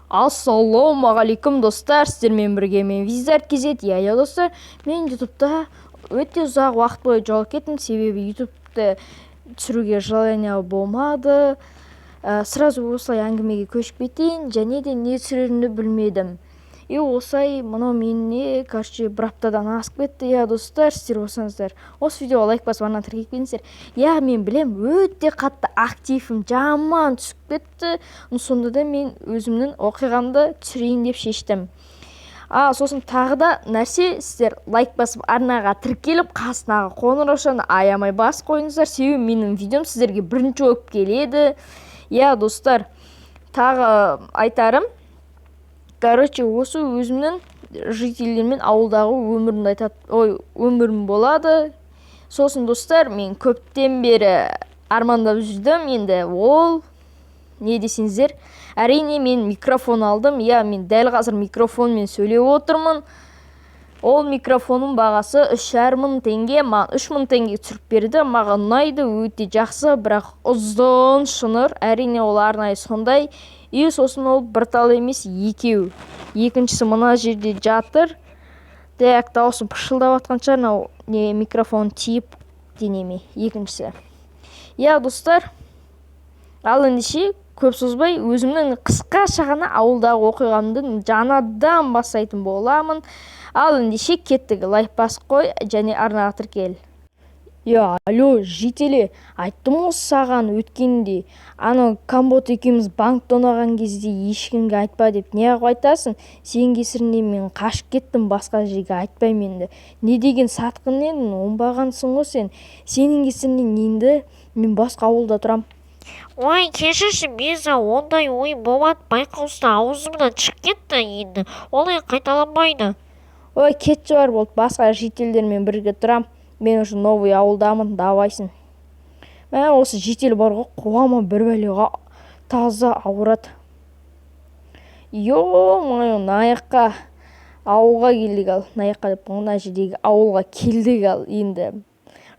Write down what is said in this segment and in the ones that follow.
Ассалаумағалейкум достар, сіздермен бірге мен Визард KZ. Иә достар, мен ютубта өте ұзақ уақыт бойы жоғалып кеттім, себебі ютубты түсіруге желание болмады. Сразу осылай әңгімеге көшіп кетейін, және де не түсірерімді білмедім. И осылай мынау меніне, бір аптадан асып кетті. Иә достар, сіздер болсаңыздар осы видеоға лайк басып арнан тіркеп кетіңіздер. Иә, мен білем, өте қатты активім жаман түсіп кетті. Сонда да мен өзімнің оқиғамды түсірейін деп шештім. Сосын тағы да нәрсе, сіздер лайк басып арнаға тіркеліп, қасындағы қоңыраушаны аямай бас қойыңыздар, себебі менің видеом сіздерге бірінші болып келеді. Иә достар, тағы айтарым, осы өзімнің жителермен ауылдағы өмірім болады. Сосын достар, мен көптен бері армандап жүрдім. Енді ол не десеңіздер, әрине мен микрофон алдым. Иә, мен дәл қазір микрофонмен сөйлеп отырмын. Ол микрофонның бағасы 3,5 теңге, маған 3,000 теңге түсіріп берді. Маған ұнайды, өте жақсы, бірақ ұзын шыныр. Әрине ол арнайы сондай. И сосын ол бір тал емес, екеу. Екіншісі мына жерде жатыр. Так, дауысым пышылдап жатқан шығар, микрофон тиіп денеме. Екіншісі. Иә достар, ал ендеше көп созбай өзімнің қысқаша ғана ауылдағы оқиғамды жаңадан бастайтын боламын. Ал ендеше кеттік, лайк басып қой және арнаға тіркел. Алло, жителе, айттым осы саған өткенде. Камбот екеуміз банк тонаған кезде ешкімге айтпа деп неғып айтасың? Сен кесірінен мен қашып кеттім, басқа жерге айтпаймын енді. Не деген сатқын едің, оңбағансың ғой сен. Сенің кесірінен енді мен басқа ауылда тұрам. Ой, кешірші Беза, ондай ой болмады, байқаусызда аузымнан шығып кетті енді. Олай қайталанбайды. Ой, кетші бар болды, басқа жителдермен бірге тұрам. Мен уже новый ауылдамын, давайсын. Осы жител бар ғой, қуама бір бәлеға таза ауырады. Йо-майо, наяққа ауылға келдік ал. Наяққа деп, мына жердегі ауылға келдік ал. Енді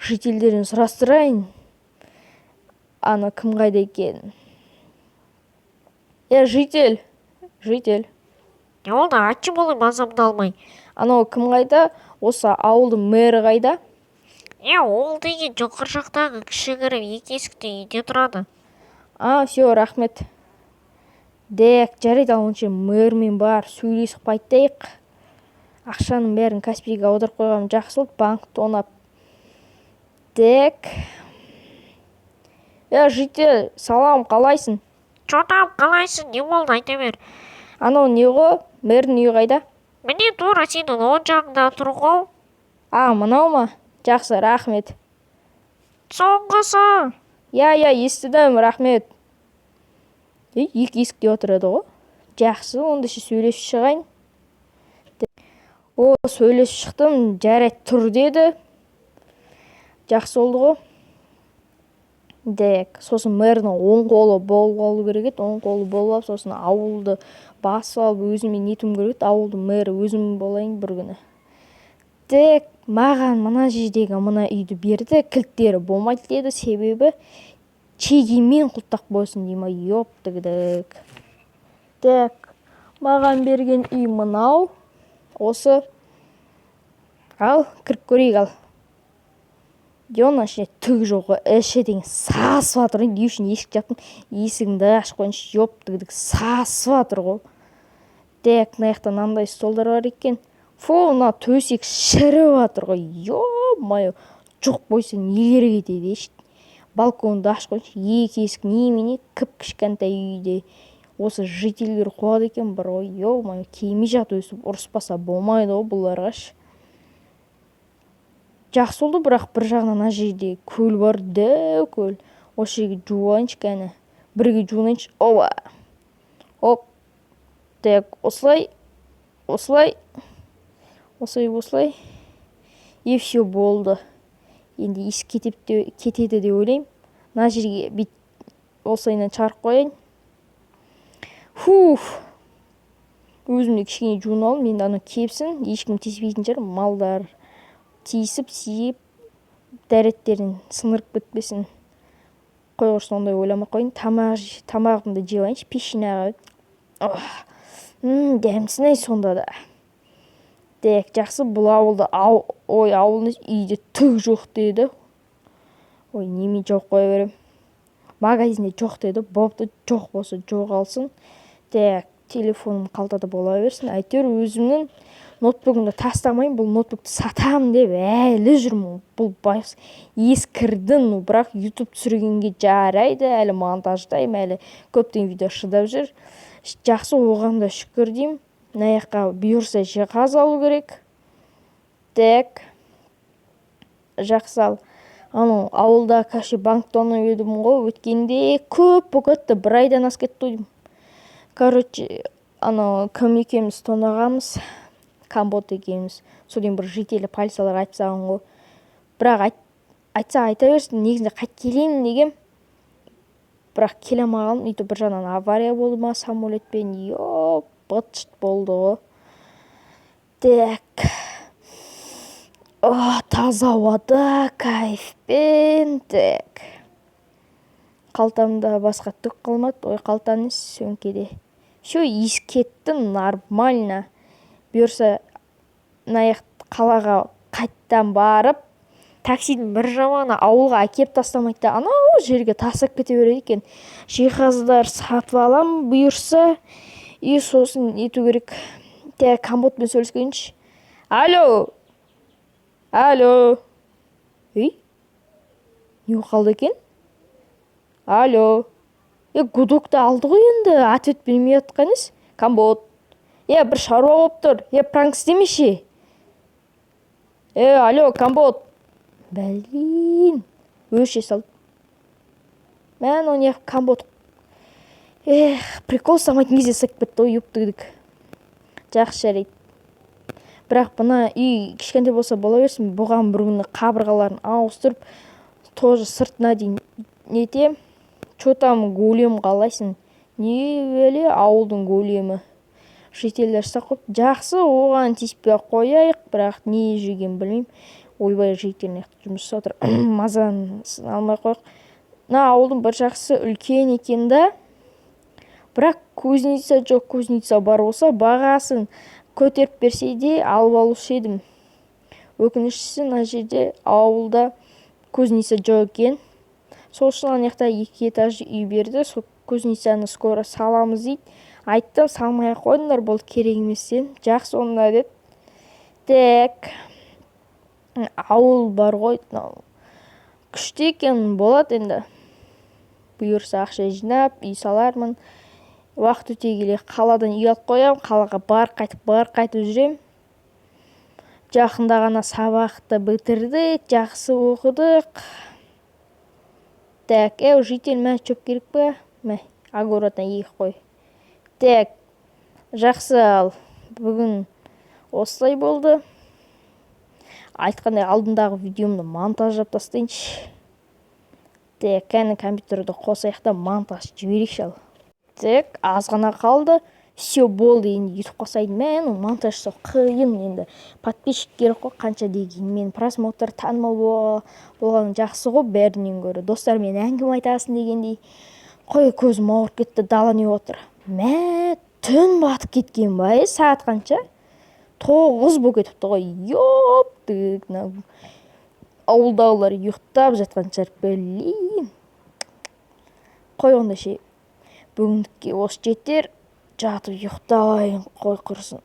жителдерін сұрастырайын. Кім қайда екен? Жител. Ол да атшы болай мазамды алмай. Кім қайда? Осы ауылдың мэрі қайда? Ол деген жоғары жақтағы кішігірім екі есікті үйде тұрады. Все, рахмет. Дек, жарайды, онша мэрмен бар, сөйлесіп қайтайық. Ақшаның бәрін Каспийге аударып қойғам, жақсы болды, банк тонап. Дек. Жител, салам, қалайсың? Чотам, қалайсың, не болды, айта бер. Не ғой, мэрдің үйі қайда? Міне тура сенің оң жағында тұр ғой. Мынау ма? Жақсы, рахмет. Соңғысы. Естідім, рахмет. Екі есікте отырады ғой. Жақсы, онда сөйлесіп шығайын. Сөйлесіп шықтым, жарайды, тұр деді. Жақсы болды ғой. Дек, сосын мэрдің оң қолы болып алу керек еді, оң қолы болып, сосын ауылды басып алып, өзіме нетім керек еді, ауылды мэрі өзім болайын бір күні. Дек, маған мына жердегі мына үйді берді, кілттері болмайды деді, себебі чегемен құлттақ болсын деймі, ёптыгдік. Дек, маған берген үй мынау, осы. Ал, кіріп көрейік ал. Оның ішіне түк жоғы, іші деген сасып атыр. Не үшін есік жаптың, есігіңді ашып қойыншы, ёптыгдік, сасып атыр ғой. Дек, наяқта мынандай столдар бар екен. Мына төсек шіріп атыр ғой. Йо-майо, жоқ бойса нелер кетеді ешт. Балконды ашып қойыншы, екі есік немене, кіп-кішкентай үйде. Осы жителдер қуады екен бір ғой. Йо-майо, кеме жақты өсіп ұрыспаса болмайды ғой бұларғаш. Жақсы болды, бірақ бір жағынан ана жерде көл бар, дәу көл. Осы жерге жуайыншы кәні. Бірге жуынайыншы. Оп. Так, осылай. И все болды. Енді есік кетеді де ойлайым. Мына жерге бит осылайынан шығарып қойайын. Өзімде кішкене жуын алып, енді кепсін, ешкім тиіспейтін шығар, малдар тиісіп, сиіп, дәреттерін сыңырып кетпесін. Қойғыш сондай ойламай қойын. Тамағымды жеп алайыншы, пешінаға. Дәмсін-ай сонда да. Дек, жақсы, бұл ауылда ауылда үйде түк жоқ деді. Ой, неме жоқ қоя берем. Магазинде жоқ деді. Бопты, жоқ болса жоқ алсын. Дек, телефоным қалтада бола берсін. Әйтеуір өзімнің ноутбугымды тастамайын, бұл ноутбукты сатамын деп әлі жүрмін. Бұл байғыз ескірдің, бірақ YouTube түсіргенге жарайды, әлі монтаждаймын, әлі көптеген видео шыдап жүр. Жақсы, оған да шүкір деймін. Наяққа бұйырса жиһаз алу керек. Так, жақсы ал. Ауылда кәші банктан едім ғой, өткенде көп бөгетті, бір айдан асып кетті ойдым. Короче, кім екеміз тонағамыз, Камбот екеміз. Содан бір жителі полициялар айтсаған ғой. Бірақ айтса айта берсін, негізінде қайт келейін дегем. Бірақ келе маған, үйті бір жағынан авария болды ма, самолетпен, быт-шыт болды ғой. Так, таза ауада, кайфпен, так. Қалтамда басқа түк қалмады, ой қалтаны сөмкеде. Все, ес кетті, нормально. Бұйырса, қалаға қайттан барып, таксидің бір жаманы ауылға әкеп тастамайды да, анау жерге тастап кете береді екен. Жиһаздар сатып алам, бұйырса, сосын ету керек. Так, Камботпен сөйлескенші. Алло. Не қалды екен? Алло. Гудокты алды ғой енді, ответ бермей жатқаныз. Камбот. Бір шаруа болып тұр. Пранк істемеші. Алло, Камбот. Бәлін. Өше салды. Мен оны Камбот. Прикол самайтын кезде сәк бітті ой, өптігдік. Жақсы жарайды. Бірақ бұна үй кішкенде болса бола берсін, бұған бір күні қабырғаларын ауыстырып, тоже сыртына дейін нетем. Чо там голем қалайсың? Не беле ауылдың големі. Жителер сақып, жақсы, оған тиіспей қояйық, бірақ не жүрген білмеймін. Ойбай жителіне жұмыс отыр. Мазасын алмай қойық. Ауылдың бір жақсы үлкен екен да. Бірақ кузница жоқ, кузница бар болса, бағасын көтеріп берсе де алып алушы едім. Өкініштісі, жерде ауылда кузница жоқ екен. Сол үшін анаяқта 2 этаж үй берді. Сол кузницаны скоро саламыз дейді. Айттым, салмай қойдыңдар, бұл керек емес сен. Жақсы онда деді. Так, ауыл бар ғой. Күшті екен болады енді. Бұйырса ақша жинап, үй салармын. Уақыт өте келе қаладан үй алып қоям, қалаға бар қайтып жүрем. Жақында ғана сабақты бітірдік, жақсы оқыдық. Так, житель мән чөп керек пе? Агуратна ек қой. Так, жақсы ал. Бүгін осылай болды. Айтқандай алдындағы видеомды монтаждап тастайыншы. Так, компьютерді қосаяқта монтаж жіберейікші ал. Так, аз ғана қалды. Все болды, енді YouTube қосайын. Мен монтаж жасау қиын енді. Подписчик керек қой, қанша дегенмен просмотр танымал болған жақсы ғой, бәрінен гөрі. Достармен әңгіме айтасың дегендей. Қой, көзім ауырып кетті, дала не отыр. Түн батып кеткен бай, сағат қанша? 9 болып кетіпті ғой. Ауылдағылар ұйықтап жатқан шығар, білейін. Қой, онда бүгіндікке осы жетер. Жатып ұйықтайын, қой құрсын.